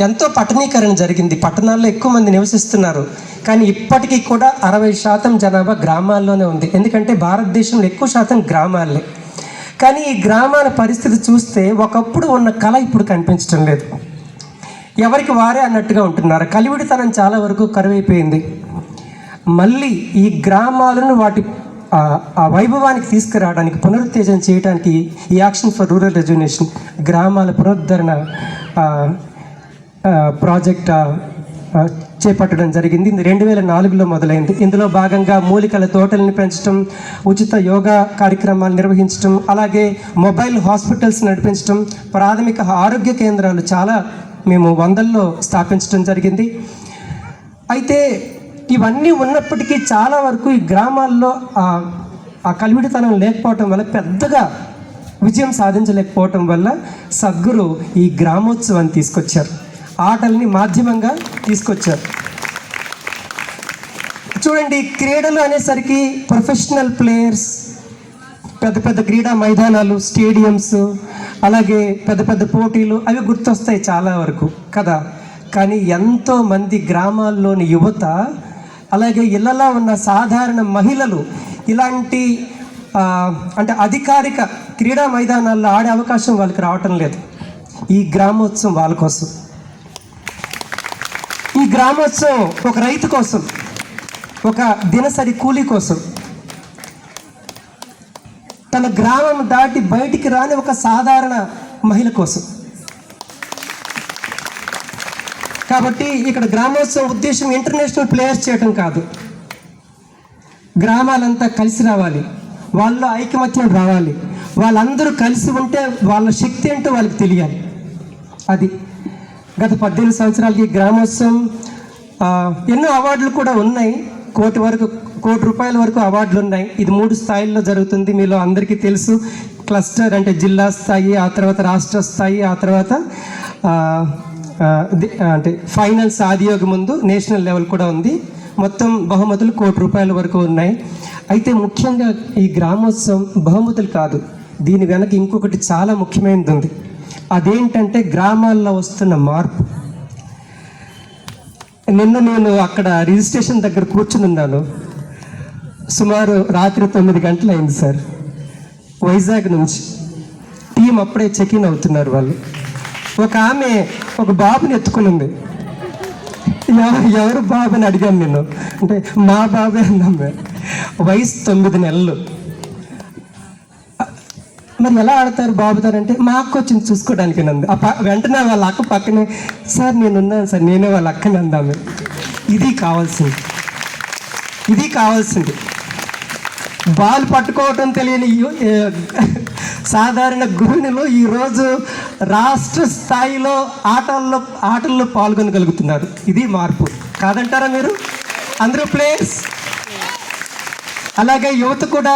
ఎంతో పట్టణీకరణ జరిగింది. పట్టణాల్లో ఎక్కువ మంది నివసిస్తున్నారు, కానీ ఇప్పటికీ కూడా 60% జనాభా గ్రామాల్లోనే ఉంది. ఎందుకంటే భారతదేశంలో ఎక్కువ శాతం గ్రామాలే. కానీ ఈ గ్రామాల పరిస్థితి చూస్తే ఒకప్పుడు ఉన్న కళ ఇప్పుడు కనిపించడం లేదు. ఎవరికి వారే అన్నట్టుగా ఉంటున్నారు. కలివిడితనం చాలా వరకు కరువైపోయింది. మళ్ళీ ఈ గ్రామాలను వాటి ఆ వైభవానికి తీసుకురావడానికి, పునరుత్తేజం చేయడానికి ఈ యాక్షన్ ఫర్ రూరల్ రెజ్యునేషన్ గ్రామాల పునరుద్ధరణ ప్రాజెక్ట్ చేపట్టడం జరిగింది. ఇది 2004లో మొదలైంది. ఇందులో భాగంగా మూలికల తోటలను పెంచడం, ఉచిత యోగా కార్యక్రమాలు నిర్వహించడం, అలాగే మొబైల్ హాస్పిటల్స్ నడిపించడం, ప్రాథమిక ఆరోగ్య కేంద్రాలు చాలా మేము 100లో స్థాపించడం జరిగింది. అయితే ఇవన్నీ ఉన్నప్పటికీ చాలా వరకు ఈ గ్రామాల్లో ఆ కలివిడితనం లేకపోవటం వల్ల, పెద్దగా విజయం సాధించలేకపోవటం వల్ల సద్గురు ఈ గ్రామోత్సవాన్ని తీసుకొచ్చారు. ఆటల్ని మాధ్యమంగా తీసుకొచ్చారు. చూడండి, క్రీడలు అనేసరికి ప్రొఫెషనల్ ప్లేయర్స్, పెద్ద పెద్ద క్రీడా మైదానాలు, స్టేడియంస్, అలాగే పెద్ద పెద్ద పోటీలు అవి గుర్తొస్తాయి చాలా వరకు కదా. కానీ ఎంతోమంది గ్రామాల్లోని యువత, అలాగే ఇళ్లలో ఉన్న సాధారణ మహిళలు ఇలాంటి అంటే అధికారిక క్రీడా మైదానాల్లో ఆడే అవకాశం వాళ్ళకి రావటం లేదు. ఈ గ్రామోత్సవం వాళ్ళ కోసం. ఈ గ్రామోత్సవం ఒక రైతు కోసం, ఒక దినసరి కూలీ కోసం, తన గ్రామం దాటి బయటికి రాని ఒక సాధారణ మహిళ కోసం. కాబట్టి ఇక్కడ గ్రామోత్సవం ఉద్దేశం ఇంటర్నేషనల్ ప్లేయర్స్ చేయటం కాదు. గ్రామాలంతా కలిసి రావాలి, వాళ్ళలో ఐకమత్యం రావాలి, వాళ్ళందరూ కలిసి ఉంటే వాళ్ళ శక్తి ఏంటో వాళ్ళకి తెలియాలి. అది గత 18 సంవత్సరాలకి గ్రామోత్సవం ఎన్నో అవార్డులు కూడా ఉన్నాయి. కోటి రూపాయల వరకు అవార్డులు ఉన్నాయి. ఇది 3 స్థాయిల్లో జరుగుతుంది. మీలో అందరికీ తెలుసు. క్లస్టర్ అంటే జిల్లా స్థాయి, ఆ తర్వాత రాష్ట్ర స్థాయి, ఆ తర్వాత అంటే ఫైనల్స్ ఆదియోగ ముందు నేషనల్ లెవెల్ కూడా ఉంది. మొత్తం బహుమతులు ₹1,00,00,000 వరకు ఉన్నాయి. అయితే ముఖ్యంగా ఈ గ్రామోత్సవం బహుమతులు కాదు, దీని వెనక ఇంకొకటి చాలా ముఖ్యమైనది ఉంది. అదేంటంటే గ్రామాల్లో వస్తున్న మార్పు. నిన్న నేను అక్కడ రిజిస్ట్రేషన్ దగ్గర కూర్చుని ఉన్నాను. సుమారు రాత్రి 9 గంటలు అయింది సార్. వైజాగ్ నుంచి టీం అప్పుడే చెక్-ఇన్ అవుతున్నారు వాళ్ళు. ఒక ఆమె ఒక బాబుని ఎత్తుకుని ఉంది. ఎవరు బాబు అని అడిగాను నేను. అంటే మా బాబే అన్నామే. వయసు 9 నెలలు. మరి ఎలా ఆడతారు బాబుతారంటే, మా అక్క వచ్చింది చూసుకోవడానికి నంది. వెంటనే వాళ్ళ అక్క పక్కనే, సార్ నేనున్నాను సార్, నేనే వాళ్ళ అక్కని అందామే. ఇది కావాల్సింది. బాల్ పట్టుకోవటం తెలియని సాధారణ గృహిణులు ఈరోజు రాష్ట్ర స్థాయిలో ఆటల్లో పాల్గొనగలుగుతున్నారు. ఇది మార్పు కాదంటారా మీరు? అందరూ ప్లేయర్స్. అలాగే యువత కూడా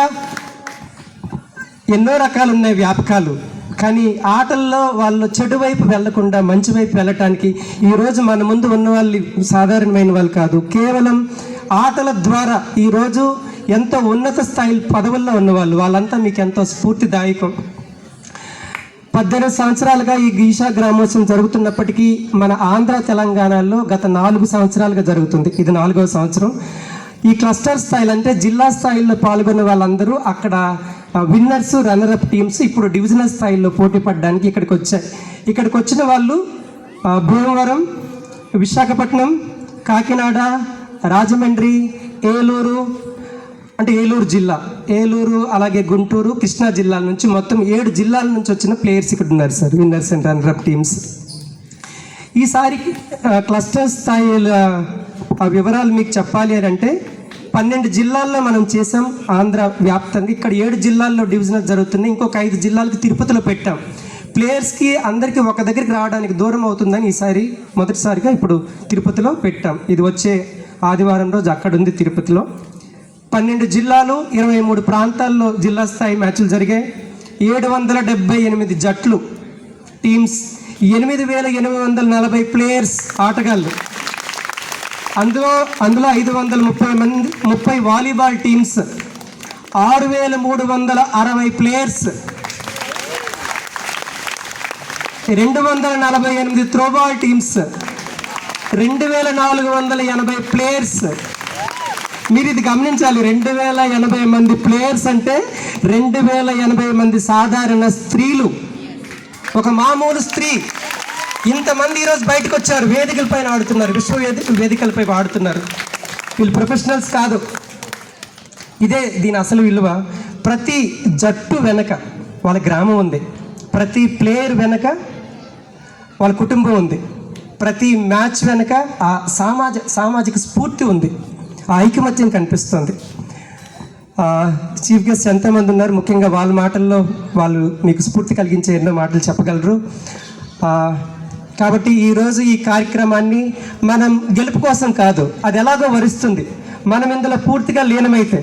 ఎన్నో రకాలు ఉన్నాయి వ్యాపకాలు, కానీ ఆటల్లో వాళ్ళు చెడు వైపు వెళ్లకుండా మంచి వైపు వెళ్ళటానికి ఈరోజు మన ముందు ఉన్న వాళ్ళు సాధారణమైన వాళ్ళు కాదు. కేవలం ఆటల ద్వారా ఈరోజు ఎంతో ఉన్నత స్థాయి పదవుల్లో ఉన్నవాళ్ళు, వాళ్ళంతా మీకు ఎంతో స్ఫూర్తిదాయకం. 18 సంవత్సరాలుగా ఈ ఈషా గ్రామోత్సవం జరుగుతున్నప్పటికీ మన ఆంధ్ర తెలంగాణలో గత 4 సంవత్సరాలుగా జరుగుతుంది. ఇది 4వ సంవత్సరం. ఈ క్లస్టర్ స్థాయిలు అంటే జిల్లా స్థాయిలో పాల్గొన్న వాళ్ళందరూ అక్కడ విన్నర్స్, రన్నరప్ టీమ్స్ ఇప్పుడు డివిజనల్ స్థాయిలో పోటీ పడడానికి ఇక్కడికి వచ్చిన వాళ్ళు భీమవరం, విశాఖపట్నం, కాకినాడ, రాజమండ్రి, ఏలూరు అంటే ఏలూరు జిల్లా, ఏలూరు, అలాగే గుంటూరు, కృష్ణా జిల్లాల నుంచి మొత్తం 7 జిల్లాల నుంచి వచ్చిన ప్లేయర్స్ ఇక్కడ ఉన్నారు sir, winners and runner-up teams. ఈసారి క్లస్టర్ స్థాయిల వివరాలు మీకు చెప్పాలి అని అంటే 12 జిల్లాల్లో మనం చేసాం ఆంధ్ర వ్యాప్తంగా. ఇక్కడ 7 జిల్లాల్లో డివిజనల్ జరుగుతున్నాయి. ఇంకొక 5 జిల్లాలకు తిరుపతిలో పెట్టాం. ప్లేయర్స్కి అందరికీ ఒక దగ్గరికి రావడానికి దూరం అవుతుందని ఈసారి మొదటిసారిగా ఇప్పుడు తిరుపతిలో పెట్టాం. ఇది వచ్చే ఆదివారం రోజు అక్కడ ఉంది తిరుపతిలో. 12 జిల్లాలు 23 ప్రాంతాల్లో జిల్లా స్థాయి మ్యాచ్లు జరిగాయి. 778 జట్లు, టీమ్స్, 8840 ప్లేయర్స్, ఆటగాళ్ళు. అందులో 530 volleyball teams, 6360 players, 248 throwball teams, 2480 players. మీరు ఇది గమనించాలి, 2080 మంది ప్లేయర్స్ అంటే 2080 మంది సాధారణ స్త్రీలు. ఒక మామూలు స్త్రీ ఇంతమంది ఈరోజు బయటకు వచ్చారు, వేదికల పైన ఆడుతున్నారు, వేదికలపై ఆడుతున్నారు. వీళ్ళు ప్రొఫెషనల్స్ కాదు. ఇదే దీని అసలు విలువ. ప్రతి జట్టు వెనక వాళ్ళ గ్రామం ఉంది, ప్రతి ప్లేయర్ వెనక వాళ్ళ కుటుంబం ఉంది, ప్రతి మ్యాచ్ వెనక ఆ సామాజిక స్ఫూర్తి ఉంది, ఆ ఐకమత్యం కనిపిస్తుంది. చీఫ్ గెస్ట్ ఎంతమంది ఉన్నారు, ముఖ్యంగా వాళ్ళ మాటల్లో వాళ్ళు మీకు స్ఫూర్తి కలిగించే ఎన్నో మాటలు చెప్పగలరు. కాబట్టి ఈరోజు ఈ కార్యక్రమాన్ని మనం గెలుపు కోసం కాదు, అది ఎలాగో వరిస్తుంది. మనం ఇందులో పూర్తిగా లీనమైతే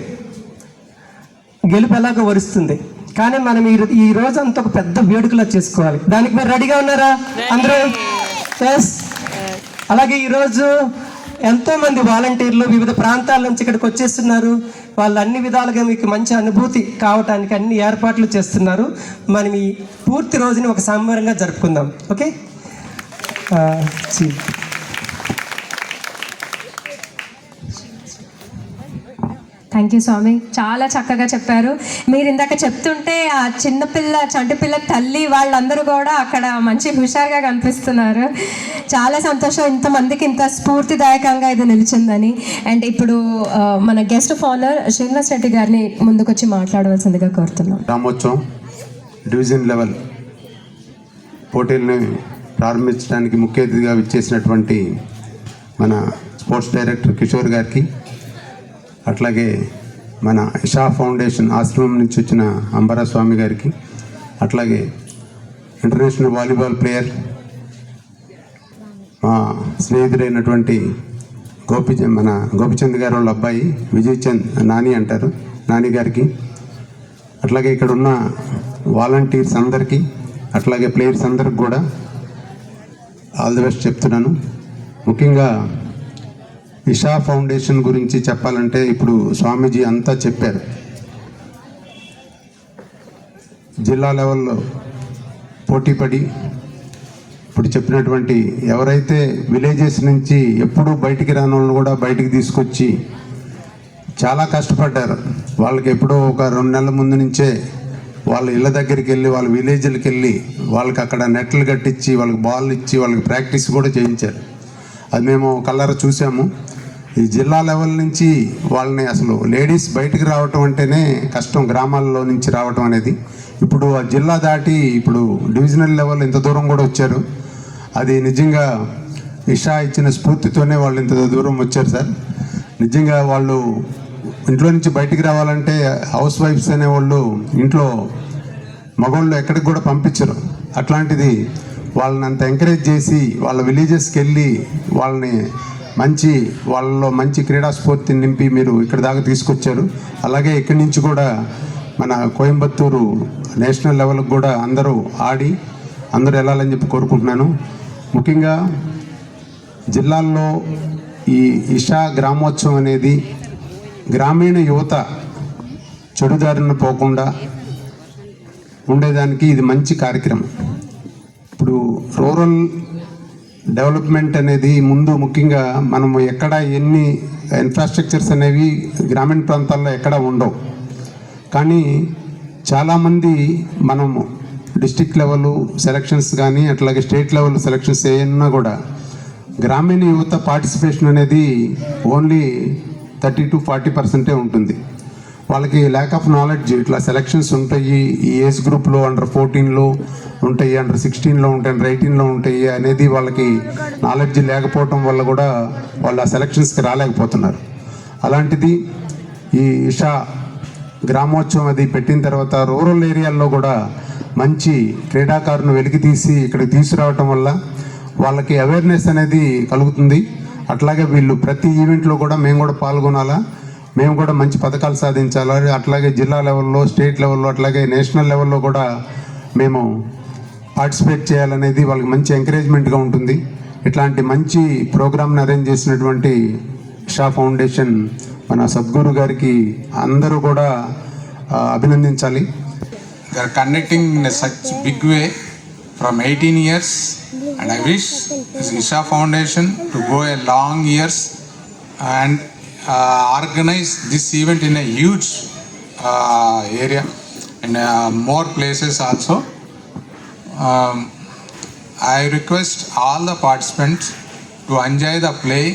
గెలుపు ఎలాగో వరిస్తుంది. కానీ మనం ఈ రోజు అంత ఒక పెద్ద వేడుకలా చేసుకోవాలి. దానికి మీరు రెడీగా ఉన్నారా అందరూ? ఎస్. అలాగే ఈరోజు ఎంతోమంది వాలంటీర్లు వివిధ ప్రాంతాల నుంచి ఇక్కడికి వచ్చేస్తున్నారు. వాళ్ళు అన్ని విధాలుగా మీకు మంచి అనుభూతి కావటానికి అన్ని ఏర్పాట్లు చేస్తున్నారు. మనం ఈ పూర్తి రోజుని ఒక సంబరంగా జరుపుకుందాం. ఓకే. థ్యాంక్ యూ స్వామి, చాలా చక్కగా చెప్పారు. మీరు ఇందాక చెప్తుంటే ఆ చిన్నపిల్ల చంటిపిల్ల తల్లి వాళ్ళందరూ కూడా అక్కడ మంచి హుషారుగా కనిపిస్తున్నారు. చాలా సంతోషం, ఇంతమందికి ఇంత స్ఫూర్తిదాయకంగా ఇది నిలిచిందని. అండ్ ఇప్పుడు మన guest of honour Srinivas Reddy గారిని ముందుకొచ్చి మాట్లాడవలసిందిగా కోరుతున్నాం. గ్రామోత్సవం డివిజన్ లెవెల్ పోటీలను ప్రారంభించడానికి ముఖ్య అతిథిగా విచ్చేసినటువంటి మన స్పోర్ట్స్ డైరెక్టర్ కిషోర్ గారికి, అట్లాగే మన ఇషా ఫౌండేషన్ ఆశ్రమం నుంచి వచ్చిన అంబరా స్వామి గారికి, అట్లాగే ఇంటర్నేషనల్ వాలీబాల్ ప్లేయర్ మా స్నేహితుడైనటువంటి మన గోపిచంద్ గారు వాళ్ళ అబ్బాయి విజయ్ చంద్, నాని అంటారు, నాని గారికి, అట్లాగే ఇక్కడ ఉన్న వాలంటీర్స్ అందరికీ, అట్లాగే ప్లేయర్స్ అందరికి కూడా ఆల్ ది బెస్ట్ చెప్తున్నాను. ముఖ్యంగా ఇషా ఫౌండేషన్ గురించి చెప్పాలంటే ఇప్పుడు స్వామీజీ అంతా చెప్పారు. జిల్లా లెవెల్లో పోటీపడి ఇప్పుడు చెప్పినటువంటి ఎవరైతే విలేజెస్ నుంచి ఎప్పుడూ బయటికి రాని వాళ్ళని కూడా బయటికి తీసుకొచ్చి చాలా కష్టపడ్డారు. వాళ్ళకి ఎప్పుడో ఒక 2 నెలల ముందు నుంచే వాళ్ళ ఇళ్ళ దగ్గరికి వెళ్ళి వాళ్ళ విలేజ్లకి వెళ్ళి వాళ్ళకి అక్కడ నెట్లు కట్టించి వాళ్ళకి బాల్ ఇచ్చి వాళ్ళకి ప్రాక్టీస్ కూడా చేయించారు. అది మేము కళ్ళారా చూసాము. ఈ జిల్లా లెవెల్ నుంచి వాళ్ళని అసలు లేడీస్ బయటికి రావటం అంటేనే కష్టం, గ్రామాల్లో నుంచి రావటం అనేది. ఇప్పుడు ఆ జిల్లా దాటి ఇప్పుడు డివిజనల్ లెవెల్ ఇంత దూరం కూడా వచ్చారు. అది నిజంగా ఇషా ఇచ్చిన స్ఫూర్తితోనే వాళ్ళు ఇంత దూరం వచ్చారు సార్. నిజంగా వాళ్ళు ఇంట్లో నుంచి బయటికి రావాలంటే హౌస్ వైఫ్స్ అనేవాళ్ళు ఇంట్లో మగవాళ్ళు ఎక్కడికి కూడా పంపించరు. అట్లాంటిది వాళ్ళని అంత ఎంకరేజ్ చేసి వాళ్ళ విలేజెస్కి వెళ్ళి వాళ్ళని వాళ్ళలో మంచి క్రీడా స్ఫూర్తిని నింపి మీరు ఇక్కడ దాకా తీసుకొచ్చారు. అలాగే ఇక్కడి నుంచి కూడా మన కోయంబత్తూరు నేషనల్ లెవెల్కి కూడా అందరూ ఆడి అందరూ వెళ్ళాలని చెప్పి కోరుకుంటున్నాను. ముఖ్యంగా జిల్లాల్లో ఈ ఇషా గ్రామోత్సవం అనేది గ్రామీణ యువత చెడుదారిన పోకుండా ఉండేదానికి ఇది మంచి కార్యక్రమం. ఇప్పుడు రూరల్ డెవలప్మెంట్ అనేది ముందు ముఖ్యంగా మనము ఎక్కడ ఎన్ని ఇన్ఫ్రాస్ట్రక్చర్స్ అనేవి గ్రామీణ ప్రాంతాల్లో ఎక్కడ ఉండవు. కానీ చాలామంది మనము డిస్ట్రిక్ట్ లెవెల్ సెలక్షన్స్ కానీ అట్లాగే స్టేట్ లెవెల్ సెలక్షన్స్ ఏమన్నా కూడా గ్రామీణ యువత పార్టిసిపేషన్ అనేది ఓన్లీ 30 to 40% ఉంటుంది. వాళ్ళకి ల్యాక్ ఆఫ్ నాలెడ్జ్. ఇట్లా సెలక్షన్స్ ఉంటాయి, ఈ ఏజ్ గ్రూప్లో అండర్ 14లో ఉంటాయి, అండర్ 16లో ఉంటాయి, అండర్ 18లో ఉంటాయి అనేది వాళ్ళకి నాలెడ్జ్ లేకపోవటం వల్ల కూడా వాళ్ళు ఆ సెలక్షన్స్కి రాలేకపోతున్నారు. అలాంటిది ఈ ఇషా గ్రామోత్సవం అది పెట్టిన తర్వాత రూరల్ ఏరియాల్లో కూడా మంచి క్రీడాకారులను వెలికి తీసి ఇక్కడికి తీసుకురావటం వల్ల వాళ్ళకి అవేర్నెస్ అనేది కలుగుతుంది. అట్లాగే వీళ్ళు ప్రతి ఈవెంట్లో కూడా మేము కూడా పాల్గొనాలా, మేము కూడా మంచి పథకాలు సాధించాలా, అట్లాగే జిల్లా లెవెల్లో, స్టేట్ లెవెల్లో, అట్లాగే నేషనల్ లెవెల్లో కూడా మేము పార్టిసిపేట్ చేయాలనేది వాళ్ళకి మంచి ఎంకరేజ్మెంట్గా ఉంటుంది. ఇట్లాంటి మంచి ప్రోగ్రామ్ని అరేంజ్ చేసినటువంటి ఇషా ఫౌండేషన్ మన సద్గురు గారికి అందరూ కూడా అభినందించాలి. They are connecting in such big way from 18 years, and I wish this Isha Foundation to go a long years and organize this event in a huge area and more places also. I request all the participants to enjoy the play,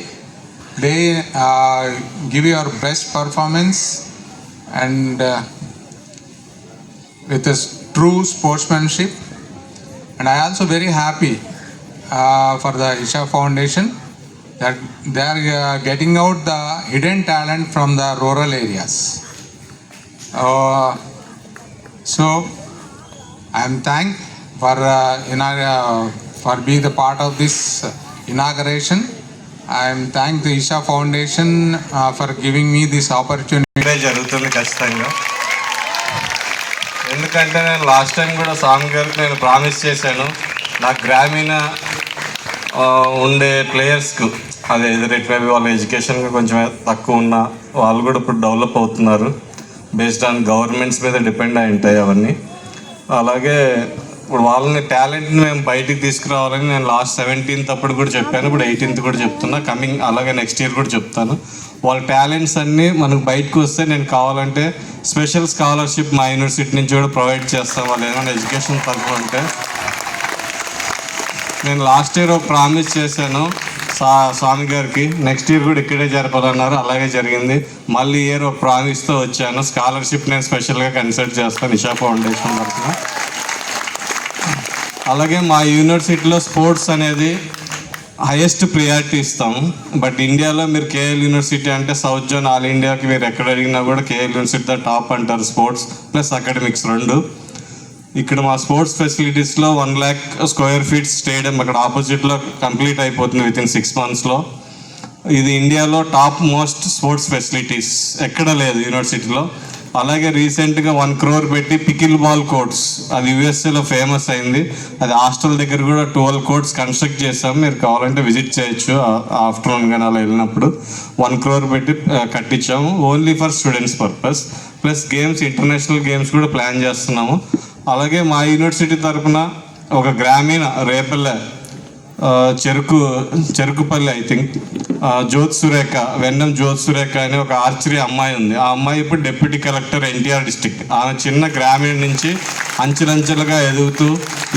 give your best performance, and with a true sportsmanship. And I also very happy for the Isha Foundation that they are getting out the hidden talent from the rural areas. So I am thanked for being the part of this inauguration. I am thank the Isha Foundation for giving me this opportunity. జరుగుతుంది ఖచ్చితంగా. ఎందుకంటే నేను last time కూడా స్వామి గారికి నేను promise చేశాను, నాకు గ్రామీణ ఉండే ప్లేయర్స్కు అదే ఎదురెట్వేవి వాళ్ళ ఎడ్యుకేషన్గా కొంచెం తక్కువ ఉన్న వాళ్ళు కూడా ఇప్పుడు డెవలప్ అవుతున్నారు. బేస్డ్ ఆన్ గవర్నమెంట్స్ మీద డిపెండ్ అయి ఉంటాయి అవన్నీ. అలాగే ఇప్పుడు వాళ్ళని టాలెంట్ని మేము బయటికి తీసుకురావాలని నేను లాస్ట్ 17th అప్పుడు కూడా చెప్పాను, ఇప్పుడు 18th కూడా చెప్తున్నా, కమింగ్ అలాగే నెక్స్ట్ ఇయర్ కూడా చెప్తాను. వాళ్ళ టాలెంట్స్ అన్నీ మనకు బయటకు వస్తే నేను కావాలంటే స్పెషల్ స్కాలర్షిప్ మా యూనివర్సిటీ నుంచి కూడా ప్రొవైడ్ చేస్తాం. వాళ్ళు ఏమైనా ఎడ్యుకేషన్ తక్కువ ఉంటే. నేను లాస్ట్ ఇయర్ ఒక ప్రామిస్ చేశాను స్వామి గారికి, నెక్స్ట్ ఇయర్ కూడా ఇక్కడే జరపాలన్నారు, అలాగే జరిగింది. మళ్ళీ ఇయర్ ఒక ప్రామిస్తో వచ్చాను, స్కాలర్షిప్ నేను స్పెషల్గా కన్సిడర్ చేస్తాను ఇషా ఫౌండేషన్ తరఫున. అలాగే మా యూనివర్సిటీలో స్పోర్ట్స్ అనేది హైయెస్ట్ ప్రియారిటీ ఇస్తాము. బట్ ఇండియాలో మీరు కేఎల్ యూనివర్సిటీ అంటే సౌత్ జోన్ ఆల్ ఇండియాకి మీరు ఎక్కడ అడిగినా కూడా కేఎల్ యూనివర్సిటీ ద టాప్ అంటారు, స్పోర్ట్స్ ప్లస్ అకాడమిక్స్ రెండు. ఇక్కడ మా స్పోర్ట్స్ ఫెసిలిటీస్లో 1 lakh square feet స్టేడియం అక్కడ ఆపోజిట్లో కంప్లీట్ అయిపోతుంది వితిన్ 6 monthsలో. ఇది ఇండియాలో టాప్ మోస్ట్ స్పోర్ట్స్ ఫెసిలిటీస్ ఎక్కడ లేదు యూనివర్సిటీలో. అలాగే రీసెంట్గా 1 crore పెట్టి పికిల్ బాల్ కోర్ట్స్, అది యుఎస్ఏలో ఫేమస్ అయింది. అది హాస్టల్ దగ్గర కూడా 12 courts కన్స్ట్రక్ట్ చేసాం, మీరు కావాలంటే విజిట్ చేయొచ్చు ఆఫ్టర్నూన్ కానీ అలా వెళ్ళినప్పుడు. 1 crore పెట్టి కట్టించాము only for students purpose. Plus games, international games కూడా ప్లాన్ చేస్తున్నాము. అలాగే మా యూనివర్సిటీ తరఫున ఒక గ్రామీణ రేపల్లె చెరుకుపల్లి ఐ థింక్ జ్యోత్ సురేఖ, వెన్నం జ్యోత్ సురేఖ అని ఒక ఆర్చరీ అమ్మాయి ఉంది. ఆ అమ్మాయి ఇప్పుడు డిప్యూటీ కలెక్టర్ ఎన్టీఆర్ డిస్ట్రిక్ట్. ఆమె చిన్న గ్రామీణ నుంచి అంచెలంచెలుగా ఎదుగుతూ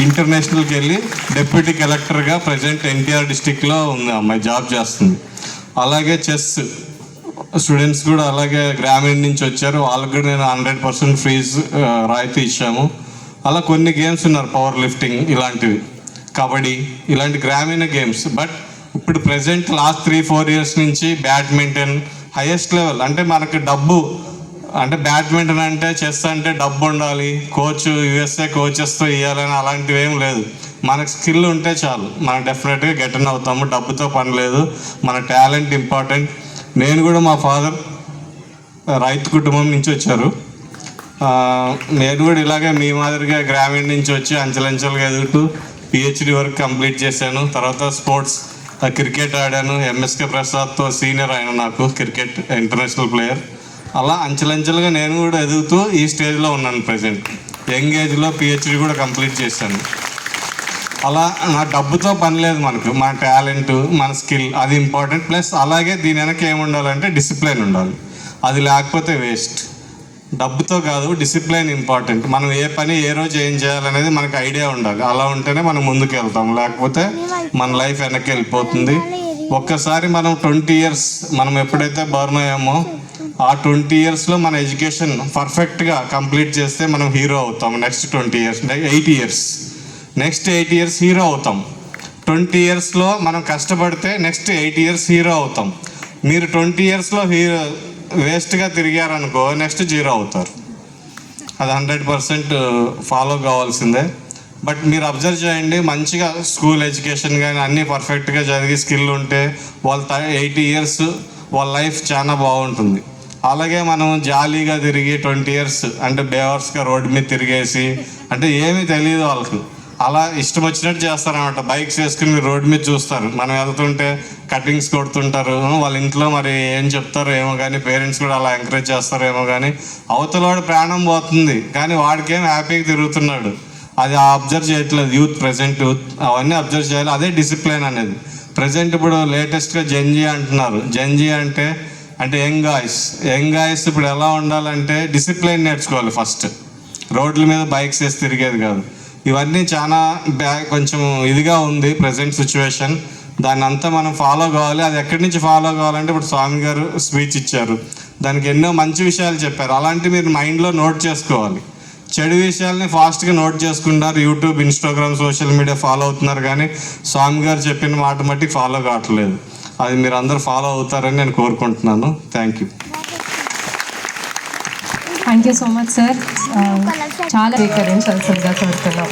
ఇంటర్నేషనల్కి వెళ్ళి డిప్యూటీ కలెక్టర్గా ప్రజెంట్ ఎన్టీఆర్ డిస్ట్రిక్ట్లో ఉంది. అమ్మాయి జాబ్ చేస్తుంది. అలాగే చెస్ స్టూడెంట్స్ కూడా అలాగే గ్రామీణ నుంచి వచ్చారు, వాళ్ళకి కూడా నేను 100% ఫీజు రాయితీ ఇచ్చాము. అలా కొన్ని గేమ్స్ ఉన్నారు, పవర్ లిఫ్టింగ్ ఇలాంటివి, కబడ్డీ ఇలాంటి గ్రామీణ గేమ్స్. బట్ ఇప్పుడు ప్రజెంట్ లాస్ట్ 3-4 years నుంచి బ్యాడ్మింటన్ హైయెస్ట్ లెవెల్. అంటే మనకు డబ్బు అంటే బ్యాడ్మింటన్ అంటే చెస్ అంటే డబ్బు ఉండాలి, కోచ్ యుఎస్ఏ కోచెస్తో ఇవ్వాలని అలాంటివి ఏం లేదు. మనకు స్కిల్ ఉంటే చాలు, మనం డెఫినెట్గా గెటన్ అవుతాము. డబ్బుతో పని లేదు, మన టాలెంట్ ఇంపార్టెంట్. నేను కూడా మా ఫాదర్ రైతు కుటుంబం నుంచి వచ్చారు. నేను కూడా ఇలాగే మీ మాదిరిగా గ్రామీణ నుంచి వచ్చి అంచెలంచెలుగా ఎదుగుతూ పిహెచ్డి వరకు కంప్లీట్ చేశాను. తర్వాత స్పోర్ట్స్ క్రికెట్ ఆడాను, ఎంఎస్కే ప్రసాద్తో సీనియర్ ఆయన నాకు క్రికెట్ ఇంటర్నేషనల్ ప్లేయర్. అలా అంచెలంచెలుగా నేను కూడా ఎదుగుతూ ఈ స్టేజ్లో ఉన్నాను. ప్రజెంట్ యంగ్ ఏజ్లో పిహెచ్డి కూడా కంప్లీట్ చేశాను. అలా నా డబ్బుతో పని లేదు, మనకు మన టాలెంట్, మన స్కిల్ అది ఇంపార్టెంట్. ప్లస్ అలాగే దీని వెనక ఏముండాలంటే డిసిప్లిన్ ఉండాలి, అది లేకపోతే వేస్ట్. డబ్బుతో కాదు, డిసిప్లిన్ ఇంపార్టెంట్. మనం ఏ పని ఏ రోజు ఏం చేయాలనేది మనకు ఐడియా ఉండాలి, అలా ఉంటేనే మనం ముందుకు వెళ్తాం, లేకపోతే మన లైఫ్ వెనక్కి వెళ్ళిపోతుంది. ఒక్కసారి మనం 20 years మనం ఎప్పుడైతే బర్న్ అయ్యామో ఆ 20 yearsలో మన ఎడ్యుకేషన్ పర్ఫెక్ట్గా కంప్లీట్ చేస్తే మనం హీరో అవుతాం. నెక్స్ట్ 8 years హీరో అవుతాం. 20 yearsలో మనం కష్టపడితే నెక్స్ట్ 8 years హీరో అవుతాం. మీరు 20 yearsలో వేస్ట్గా తిరిగారనుకో నెక్స్ట్ 0 అవుతారు. అది 100% ఫాలో కావాల్సిందే. బట్ మీరు అబ్జర్వ్ చేయండి, మంచిగా స్కూల్ ఎడ్యుకేషన్ కానీ అన్నీ పర్ఫెక్ట్గా చదివి స్కిల్ ఉంటే వాళ్ళ 80 years వాళ్ళ లైఫ్ చాలా బాగుంటుంది. అలాగే మనం జాలీగా తిరిగి 20 years అంటే బేవర్స్గా రోడ్డు మీద తిరిగేసి అంటే ఏమీ తెలియదు వాళ్ళకు, అలా ఇష్టం వచ్చినట్టు చేస్తారనమాట. బైక్స్ వేసుకుని మీరు రోడ్డు మీద చూస్తారు, మనం వెళ్తుంటే కటింగ్స్ కొడుతుంటారు. వాళ్ళ ఇంట్లో మరి ఏం చెప్తారో ఏమో కానీ, పేరెంట్స్ కూడా అలా ఎంకరేజ్ చేస్తారో ఏమో కానీ, అవతల వాడు ప్రాణం పోతుంది కానీ వాడికేం హ్యాపీగా తిరుగుతున్నాడు. అది అబ్జర్వ్ చేయట్లేదు యూత్, ప్రజెంట్ యూత్ అవన్నీ అబ్జర్వ్ చేయాలి. అదే డిసిప్లిన్ అనేది. ప్రజెంట్ ఇప్పుడు లేటెస్ట్గా జెన్జీ అంటున్నారు. జెన్జీ అంటే యంగ్ గాయస్ ఇప్పుడు ఎలా ఉండాలంటే డిసిప్లిన్ నేర్చుకోవాలి ఫస్ట్. రోడ్ల మీద బైక్స్ వేసి తిరిగేది కాదు. ఇవన్నీ చాలా కొంచెం ఇదిగా ఉంది ప్రజెంట్ సిచ్యువేషన్. దాన్ని అంతా మనం ఫాలో కావాలి. అది ఎక్కడి నుంచి ఫాలో కావాలంటే ఇప్పుడు స్వామి గారు స్పీచ్ ఇచ్చారు, దానికి ఎన్నో మంచి విషయాలు చెప్పారు. అలాంటివి మీరు మైండ్లో నోట్ చేసుకోవాలి. చెడు విషయాల్ని ఫాస్ట్గా నోట్ చేసుకుంటారు. YouTube, Instagram, social media follow అవుతున్నారు, కానీ స్వామి గారు చెప్పిన మాట మట్టి ఫాలో కావట్లేదు. అది మీరు అందరూ ఫాలో అవుతారని నేను కోరుకుంటున్నాను. Thank you. Thank you so much sir. చాలా స్వీకరించాల్సిందిగా కోరుతున్నాం.